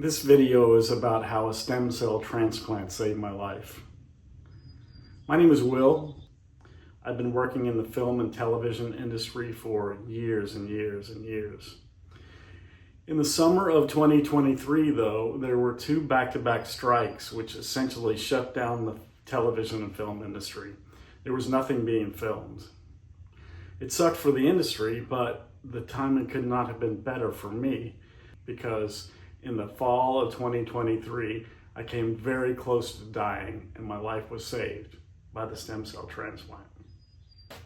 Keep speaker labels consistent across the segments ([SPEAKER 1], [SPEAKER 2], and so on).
[SPEAKER 1] This video is about how a stem cell transplant saved my life. My name is Will. I've been working in the film and television industry for years and years and years. In the summer of 2023, though, there were two back-to-back strikes which essentially shut down the television and film industry. There was nothing being filmed. It sucked for the industry, but the timing could not have been better for me because in the fall of 2023, I came very close to dying and my life was saved by the stem cell transplant.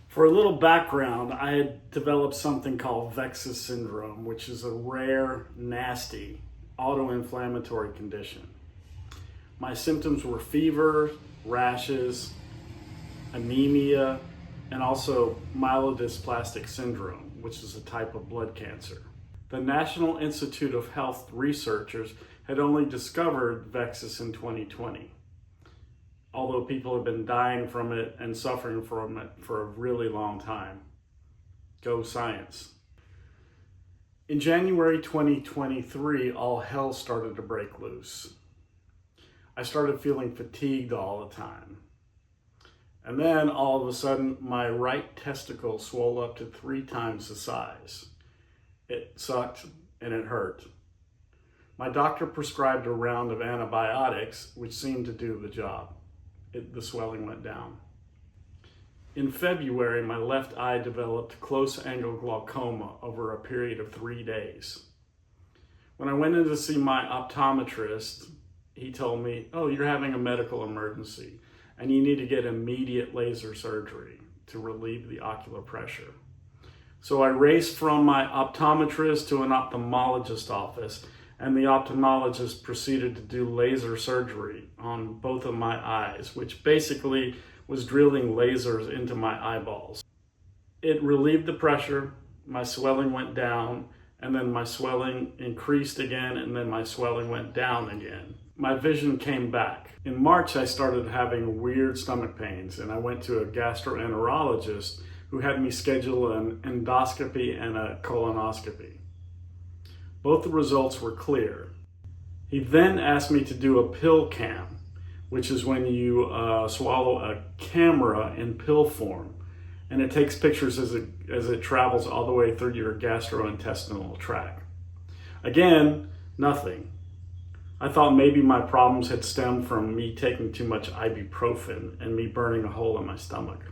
[SPEAKER 1] For a little background, I had developed something called VEXAS syndrome, which is a rare, nasty, auto-inflammatory condition. My symptoms were fever, rashes, anemia, and also myelodysplastic syndrome, which is a type of blood cancer. The National Institute of Health researchers had only discovered VEXAS in 2020, although people have been dying from it and suffering from it for a really long time. Go science. In January 2023, all hell started to break loose. I started feeling fatigued all the time. And then all of a sudden, my right testicle swelled up to 3 times the size. It sucked and it hurt. My doctor prescribed a round of antibiotics, which seemed to do the job. The swelling went down. In February, my left eye developed close-angle glaucoma over a period of 3 days. When I went in to see my optometrist, he told me, "Oh, you're having a medical emergency, and you need to get immediate laser surgery to relieve the ocular pressure." So I raced from my optometrist to an ophthalmologist office, and the ophthalmologist proceeded to do laser surgery on both of my eyes, which basically was drilling lasers into my eyeballs. It relieved the pressure, my swelling went down, and then my swelling increased again, and then my swelling went down again. My vision came back. In March, I started having weird stomach pains, and I went to a gastroenterologist who had me schedule an endoscopy and a colonoscopy. Both the results were clear. He then asked me to do a pill cam, which is when you swallow a camera in pill form, and it takes pictures as it travels all the way through your gastrointestinal tract. Again, nothing. I thought maybe my problems had stemmed from me taking too much ibuprofen and me burning a hole in my stomach.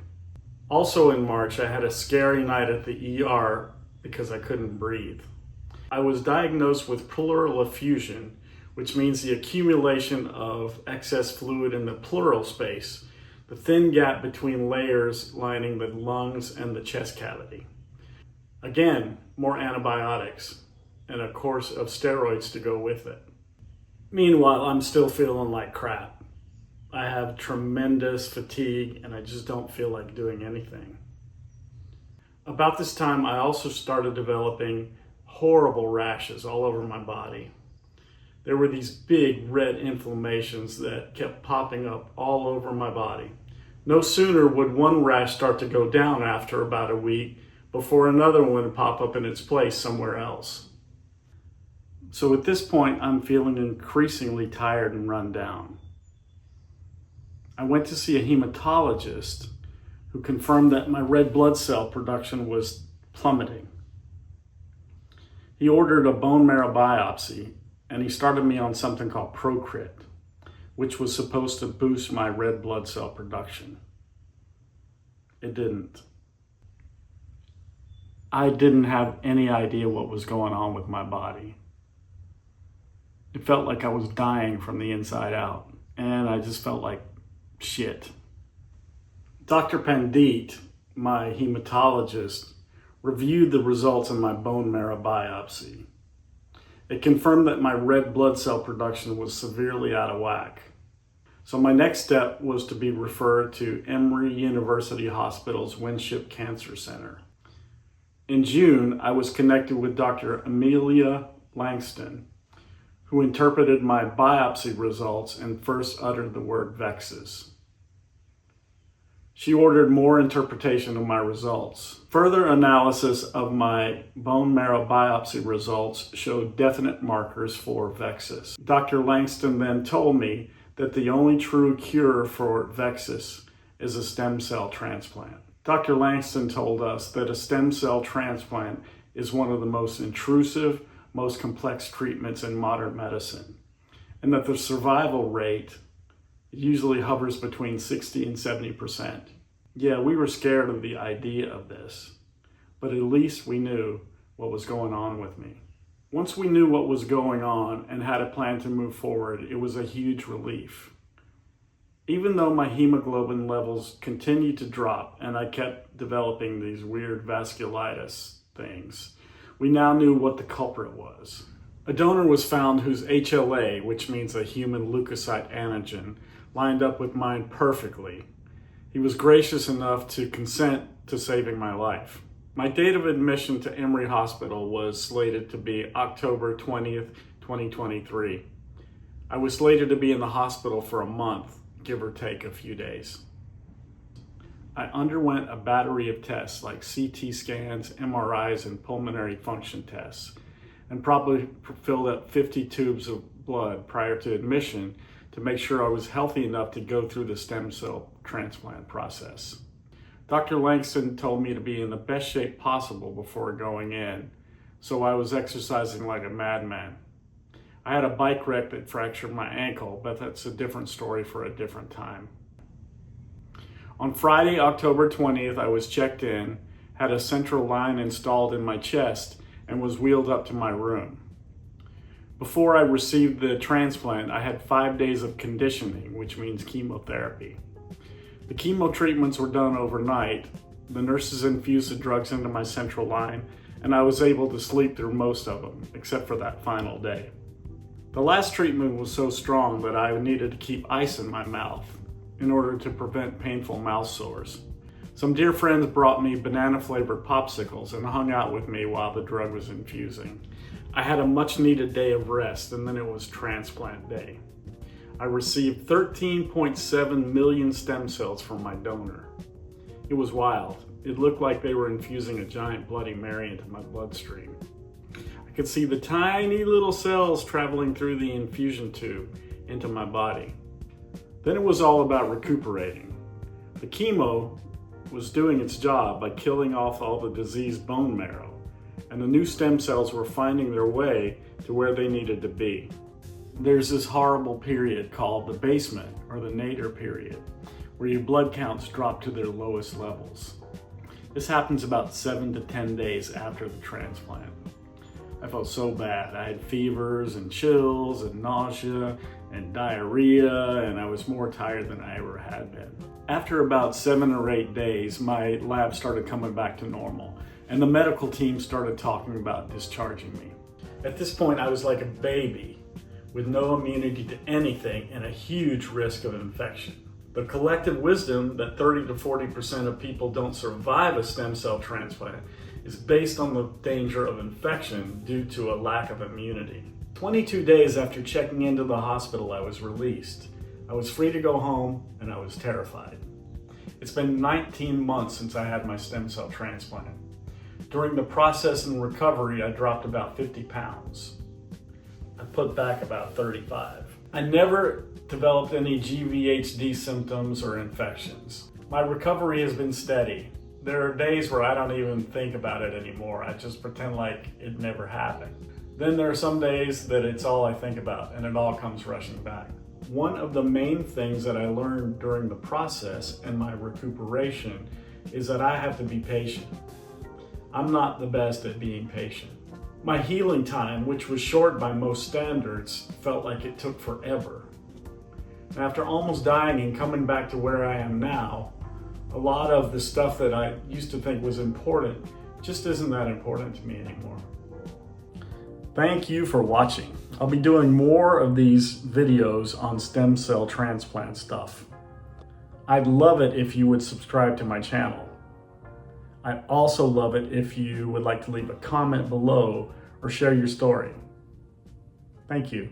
[SPEAKER 1] Also in March, I had a scary night at the ER because I couldn't breathe. I was diagnosed with pleural effusion, which means the accumulation of excess fluid in the pleural space, the thin gap between layers lining the lungs and the chest cavity. Again, more antibiotics and a course of steroids to go with it. Meanwhile, I'm still feeling like crap. I have tremendous fatigue and I just don't feel like doing anything. About this time, I also started developing horrible rashes all over my body. There were these big red inflammations that kept popping up all over my body. No sooner would one rash start to go down after about a week before another one would pop up in its place somewhere else. So at this point, I'm feeling increasingly tired and run down. I went to see a hematologist who confirmed that my red blood cell production was plummeting. He ordered a bone marrow biopsy and he started me on something called Procrit, which was supposed to boost my red blood cell production. It didn't. I didn't have any idea what was going on with my body. It felt like I was dying from the inside out, and I just felt like shit. Dr. Pandit, my hematologist, reviewed the results of my bone marrow biopsy. It confirmed that my red blood cell production was severely out of whack. So my next step was to be referred to Emory University Hospital's Winship Cancer Center. In June, I was connected with Dr. Amelia Langston, who interpreted my biopsy results and first uttered the word VEXAS. She ordered more interpretation of my results. Further analysis of my bone marrow biopsy results showed definite markers for VEXAS. Dr. Langston then told me that the only true cure for VEXAS is a stem cell transplant. Dr. Langston told us that a stem cell transplant is one of the most intrusive, most complex treatments in modern medicine, and that the survival rate usually hovers between 60 and 70%. Yeah, we were scared of the idea of this, but at least we knew what was going on with me. Once we knew what was going on and had a plan to move forward, it was a huge relief. Even though my hemoglobin levels continued to drop and I kept developing these weird vasculitis things, we now knew what the culprit was. A donor was found whose HLA, which means a human leukocyte antigen, lined up with mine perfectly. He was gracious enough to consent to saving my life. My date of admission to Emory Hospital was slated to be October 20th, 2023. I was slated to be in the hospital for a month, give or take a few days. I underwent a battery of tests like CT scans, MRIs, and pulmonary function tests, and probably filled up 50 tubes of blood prior to admission to make sure I was healthy enough to go through the stem cell transplant process. Dr. Langston told me to be in the best shape possible before going in, so I was exercising like a madman. I had a bike wreck that fractured my ankle, but that's a different story for a different time. On Friday, October 20th, I was checked in, had a central line installed in my chest, and was wheeled up to my room. Before I received the transplant, I had 5 days of conditioning, which means chemotherapy. The chemo treatments were done overnight. The nurses infused the drugs into my central line, and I was able to sleep through most of them, except for that final day. The last treatment was so strong that I needed to keep ice in my mouth in order to prevent painful mouth sores. Some dear friends brought me banana-flavored popsicles and hung out with me while the drug was infusing. I had a much-needed day of rest, and then it was transplant day. I received 13.7 million stem cells from my donor. It was wild. It looked like they were infusing a giant Bloody Mary into my bloodstream. I could see the tiny little cells traveling through the infusion tube into my body. Then it was all about recuperating. The chemo was doing its job by killing off all the diseased bone marrow, and the new stem cells were finding their way to where they needed to be. There's this horrible period called the basement, or the nadir period, where your blood counts drop to their lowest levels. This happens about 7 to 10 days after the transplant. I felt so bad. I had fevers and chills and nausea and diarrhea, and I was more tired than I ever had been. After about 7 or 8 days, my lab started coming back to normal, and the medical team started talking about discharging me. At this point, I was like a baby with no immunity to anything and a huge risk of infection. The collective wisdom that 30 to 40% of people don't survive a stem cell transplant is based on the danger of infection due to a lack of immunity. 22 days after checking into the hospital, I was released. I was free to go home, and I was terrified. It's been 19 months since I had my stem cell transplant. During the process and recovery, I dropped about 50 pounds. I put back about 35. I never developed any GVHD symptoms or infections. My recovery has been steady. There are days where I don't even think about it anymore. I just pretend like it never happened. Then there are some days that it's all I think about, and it all comes rushing back. One of the main things that I learned during the process and my recuperation is that I have to be patient. I'm not the best at being patient. My healing time, which was short by most standards, felt like it took forever. And after almost dying and coming back to where I am now, a lot of the stuff that I used to think was important just isn't that important to me anymore. Thank you for watching. I'll be doing more of these videos on stem cell transplant stuff. I'd love it if you would subscribe to my channel. I'd also love it if you would like to leave a comment below or share your story. Thank you.